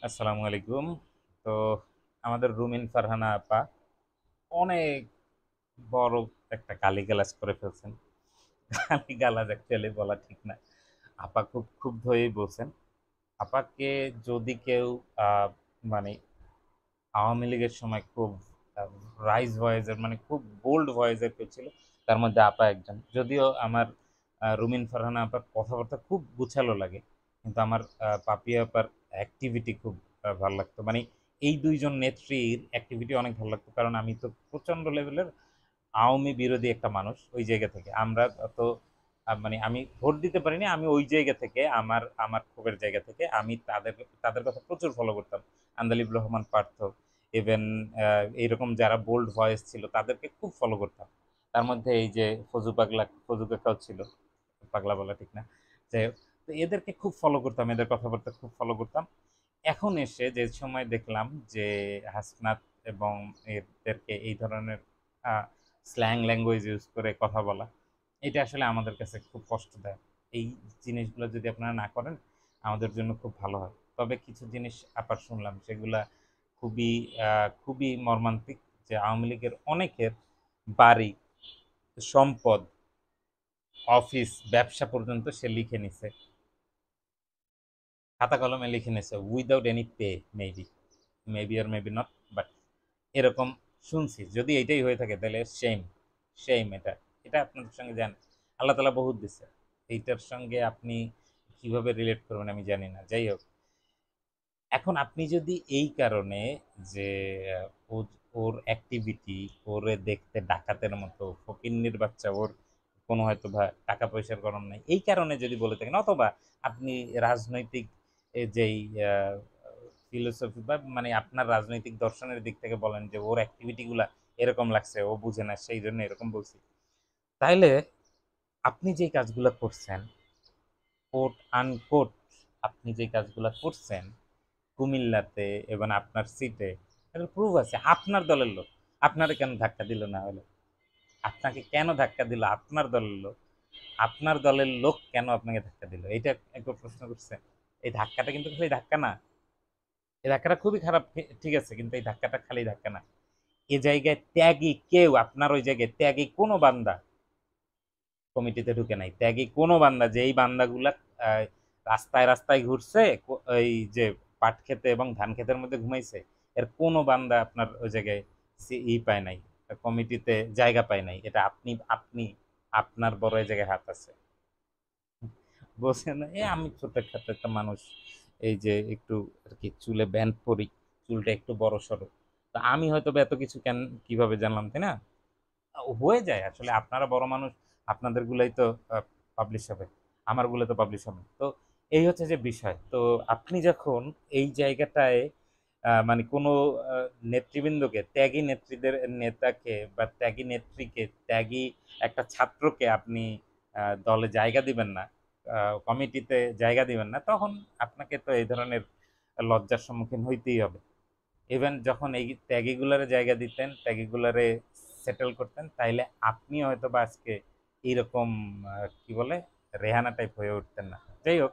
আসসালামু আলাইকুম। তো আমাদের রুমিন ফারহানা আপা অনেক বড় একটা গালিগালাজ করে ফেলছেন। গালিগালাজ অ্যাকচুয়ালি বলা ঠিক না। আপা খুব ক্ষুব্ধ হয়েই বলছেন। আপাকে যদি কেউ আহ, মানে আওয়ামী লীগের সময় খুব রাইজ ভয়েসের মানে খুব বোল্ড ভয়েসের কেউ ছিল, তার মধ্যে আপা একজন। যদিও আমার রুমিন ফারহানা আপার কথাবার্তা খুব গুছালো লাগে, কিন্তু আমার পাপিয়া আপার অ্যাক্টিভিটি খুব ভালো লাগতো। মানে এই দুইজন নেত্রীর অ্যাক্টিভিটি অনেক ভালো লাগতো, কারণ আমি তো প্রচন্ড লেভেলের আওয়ামী বিরোধী একটা মানুষ। ওই জায়গা থেকে আমরা তো মানে আমি ভোট দিতে পারিনি, আমি ওই জায়গা থেকে আমার আমার ক্ষোভের জায়গা থেকে আমি তাদের তাদের কথা প্রচুর ফলো করতাম। আন্দালিব রহমান পার্থ, ইভেন এইরকম যারা বোল্ড ভয়েস ছিল তাদেরকে খুব ফলো করতাম। তার মধ্যে এই যে ফজু কাকাও ছিল, পাগলা বলা ঠিক না, যে তো এদেরকে খুব ফলো করতাম, এদের কথাবার্তা খুব ফলো করতাম। এখন এসে যে সময় দেখলাম যে হাসনাত এবং এদেরকে এই ধরনের স্ল্যাং ল্যাঙ্গুয়েজ ইউজ করে কথা বলা, এটা আসলে আমাদের কাছে খুব কষ্টদায়ক। এই জিনিসগুলো যদি আপনারা না করেন আমাদের জন্য খুব ভালো হয়। তবে কিছু জিনিস আবার শুনলাম সেগুলা খুবই খুবই মর্মান্তিক, যে আওয়ামী লীগের অনেকের বাড়ি, সম্পদ, অফিস, ব্যবসা পর্যন্ত সে লিখে নিছে, খাতা কলমে লিখে নিছে without any pay. Maybe maybe আর মেবি নট, বাট এরকম শুনছি। যদি এইটাই হয়ে থাকে তাহলে সেম, সেম। এটা এটা আপনাদের সঙ্গে যান, আল্লাহ তালা বহুত দিচ্ছে, এইটার সঙ্গে আপনি কিভাবে রিলেট করবেন আমি জানি না। যাই হোক, এখন আপনি যদি এই কারণে যে ওর অ্যাক্টিভিটি, ওরে দেখতে ডাকাতের মতো ফকিন্নির বাচ্চা, ওর কোনো হয়তো বা টাকা পয়সার গরম নাই, এই কারণে যদি বলে থাকেন, অথবা আপনি রাজনৈতিক যেই ফিলোসফি বা মানে আপনার রাজনৈতিক দর্শনের দিক থেকে বলেন যে ওর অ্যাক্টিভিটিগুলা এরকম লাগছে, ও বুঝে না সেই জন্য এরকম বলছি, তাইলে আপনি যে কাজগুলো করছেন, কোট আনকোট, আপনি যে কাজগুলো করছেন কুমিল্লাতে এবং আপনার সিটে, এর প্রুফ আছে। আপনার দলের লোক আপনারে কেন ধাক্কা দিল? না হলে আপনাকে কেন ধাক্কা দিল? আপনার দলের লোক, আপনার দলের লোক কেন আপনাকে ধাক্কা দিল? এটা একবার প্রশ্ন করছে? এই ধাক্কাটা কিন্তু খালি ধাক্কা না, এই ধাক্কাটা খুবই খারাপ, ঠিক আছে, কিন্তু এই ধাক্কাটা খালি ধাক্কা না। এ জায়গায় ত্যাগী কেউ, আপনার ওই জায়গায় ত্যাগী কোনো বান্দা কমিটিতে ঢুকে নাই। ত্যাগী কোনো বান্দা, যে এই বান্দাগুলা আহ, রাস্তায় রাস্তায় ঘুরছে, এই যে পাট খেতে এবং ধান খেতের মধ্যে ঘুমাইছে, এর কোনো বান্দা আপনার ওই জায়গায় পায় নাই, কমিটিতে জায়গা পায় নাই। এটা আপনি আপনি আপনার বড় এই জায়গায় হাত আছে। বলছেন এ আমি ছোটখাটো একটা মানুষ, এই যে একটু আর কি চুলে ব্যান্ড পরি, চুলটা একটু বড় সড়ো, তা আমি হয়তো বা এত কিছু কেন কিভাবে জানলাম, তাই না? হয়ে যায় আসলে, আপনারা বড় মানুষ, আপনাদের গুলাই তো পাবলিশ হবে, আমার গুলো তো পাবলিশ হবে। তো এই হচ্ছে যে বিষয়। তো আপনি যখন এই জায়গাটায় মানে কোনো নেতৃবৃন্দকে, ত্যাগী নেত্রীদের, নেতাকে বা ত্যাগী নেত্রীকে, ত্যাগী একটা ছাত্রকে আপনি দলে জায়গা দিবেন না, কমিটিতে জায়গা দিবেন না, তখন আপনাকে তো এই ধরনের লজ্জার সম্মুখীন হইতেই হবে। ইভেন যখন এই ত্যাগীগুলারে জায়গা দিতেন, ত্যাগীগুলারে সেটেল করতেন, তাইলে আপনি হয়তো বা আজকে এইরকম কি বলে রেহানা টাইপ হয়ে উঠতেন না। যাই হোক,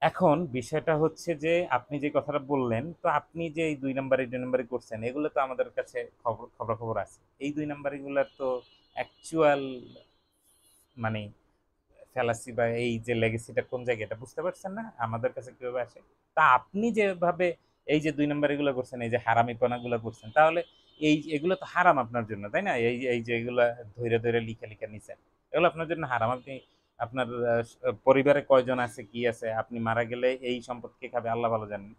এখন বিষয়টা হচ্ছে যে আপনি যে কথাটা বললেন, তো আপনি যে এই 2 নাম্বারি করছেন, এগুলো তো আমাদের কাছে খবর আছে। এই 2 নাম্বারিগুলার তো অ্যাকচুয়াল মানে ফ্যালাসি বা এই যে লেগেসিটা কোন জায়গায়, এটা বুঝতে পারছেন না আমাদের কাছে কিভাবে আসে। তা আপনি যেভাবে এই যে 2 নাম্বারিগুলো করছেন, এই যে হারামিপনাগুলো করছেন, তাহলে এই এগুলো তো হারাম আপনার জন্য, তাই না? এই এই যে এগুলা ধৈর্য ধৈর্য লিখে লিখে নিছেন, এগুলো আপনার জন্য হারাম। আপনি আপনার পরিবারে কয়জন আছে, কি আছে, আপনি মারা গেলে এই সম্পদ কে খাবে আল্লাহ ভালো জানেন,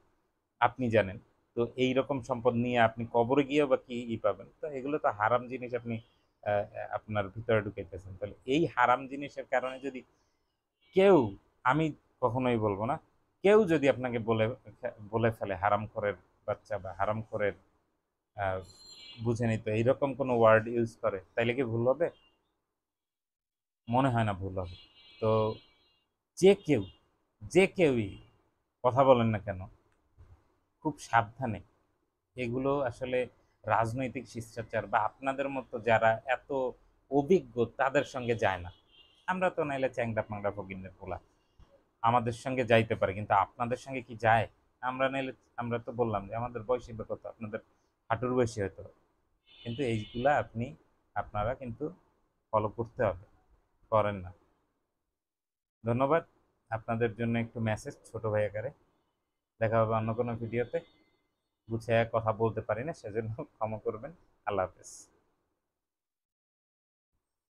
আপনি জানেন। তো এই রকম সম্পদ নিয়ে আপনি কবরে গিয়েও বা কি পাবেন? তো এগুলো তো হারাম জিনিস আপনি আহ, আপনার ভিতরে ঢুকাইতেছেন। তাহলে এই হারাম জিনিসের কারণে যদি কেউ, আমি কখনোই বলবো না, কেউ যদি আপনাকে বলে বলে ফেলে হারামখোরের বাচ্চা বা হারামখোরের, আহ, বুঝে নিত এইরকম কোনো ওয়ার্ড ইউজ করে, তাইলে কি ভুল হবে? মনে হয় না ভুল হবে। তো যে কেউ, যে কেউই কথা বলেন না কেন, খুব সাবধানে। এগুলো আসলে রাজনৈতিক শিষ্টাচার বা আপনাদের মতো যারা এত অভিজ্ঞ তাদের সঙ্গে যায় না। আমরা তো নাইলে চ্যাংড়া পাংড়া ফকিন্নের পোলা, আমাদের সঙ্গে যাইতে পারে, কিন্তু আপনাদের সঙ্গে কি যায়? আমরা নাইলে, আমরা তো বললাম যে আমাদের বয়সী কত, আপনাদের হাঁটুর বয়সী হয়তো, কিন্তু এইগুলা আপনারা কিন্তু ফলো করতে হবে, করেন না। ধন্যবাদ। আপনাদের জন্য একটু মেসেজ ছোট ভাই আকারে। দেখা হবে অন্য কোনো ভিডিওতে। গুছিয়ে কথা বলতে পারি না, সেজন্য ক্ষমা করবেন। আল্লাহ হাফেজ।